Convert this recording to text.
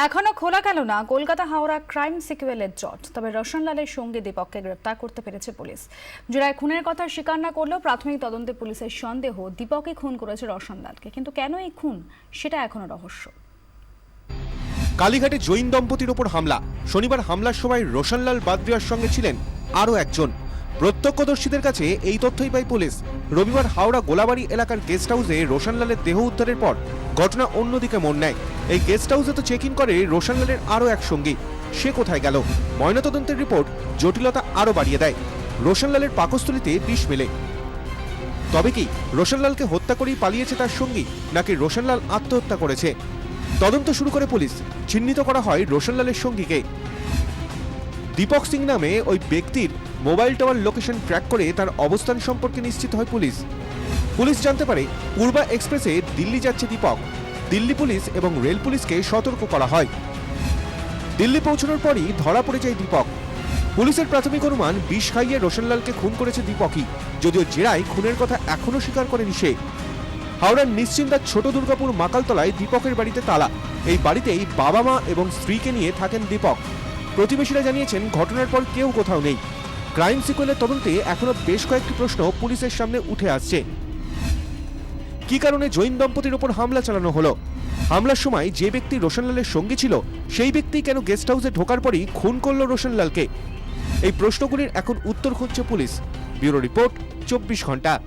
এখনো খোলা গেল না কলকাতা হাওড়া ক্রাইম সিকুয়েলের জট। তবে রোশনলালের সঙ্গে দীপককে গ্রেপ্তার করতে পেরেছে পুলিশ। জোড়ায় খুনের কথা স্বীকার না করলেও প্রাথমিক তদন্তে পুলিশের সন্দেহ দীপকই খুন করেছে রোশনলালকে। কিন্তু কেন এই খুন সেটা এখনো রহস্য। কালীঘাটে জৈন দম্পতির ওপর হামলা। শনিবার হামলার সময় রোশনলাল বাদ্রিয়ার সঙ্গে ছিলেন আরও একজন। প্রত্যক্ষদর্শীদের কাছে এই তথ্যই পায় পুলিশ। রবিবার হাওড়া গোলাবাড়ি এলাকার গেস্ট হাউসে রোশনলালের দেহ উদ্ধারের পর ঘটনা অন্যদিকে মোড় নেয়। এই গেস্ট হাউসে তো চেক ইন করে রোশনলালের আরও এক সঙ্গী। সে কোথায় গেল? ময়নাতদন্তের রিপোর্ট জটিলতা আরও বাড়িয়ে দেয়। রোশনলালের পাকস্থলীতে বিষ মেলে। তবে কি রোশনলালকে হত্যা করেই পালিয়েছে তার সঙ্গী, নাকি রোশনলাল আত্মহত্যা করেছে? তদন্ত শুরু করে পুলিশ। চিহ্নিত করা হয় রোশনলালের সঙ্গীকে। দীপক সিং নামে ওই ব্যক্তির মোবাইল টাওয়ার লোকেশন ট্র্যাক করে তার অবস্থান সম্পর্কে নিশ্চিত হয় পুলিশ। পুলিশ জানতে পারে পূর্বা এক্সপ্রেসে দিল্লি যাচ্ছে দীপক। দিল্লি পুলিশ এবং রেল পুলিশকে সতর্ক করা হয়। দিল্লি পৌঁছানোর পরই ধরা পড়ে যায় দীপক। পুলিশের প্রাথমিক অনুমান বিষ খাইয়ে রোশনলালকে খুন করেছে দীপকই, যদিও জেরায় খুনের কথা এখনো স্বীকার করেনি সে। হাওড়ার নিশ্চিন্দার ছোট দুর্গাপুর মাকালতলায় দীপকের বাড়িতে তালা। এই বাড়িতেই বাবা মা এবং স্ত্রীকে নিয়ে থাকেন দীপক। প্রতিবেশীরা জানিয়েছেন ঘটনার পর কেউ কোথাও নেই। ক্রাইম সিকুয়েলের তদন্তে এখনো বেশ কয়েকটি প্রশ্ন পুলিশের সামনে উঠে আসছে। কি কারণে জৈন দম্পতির উপর হামলা চালানো হলো? হামলার সময় যে ব্যক্তি রোশনলালের সঙ্গী ছিল সেই ব্যক্তি কেন গেস্ট হাউসে ঢোকার পরই খুন করলো রোশনলালকে? এই প্রশ্নগুলির এখন উত্তর খুঁজছে পুলিশ। ব্যুরো রিপোর্ট, 24 ঘন্টা।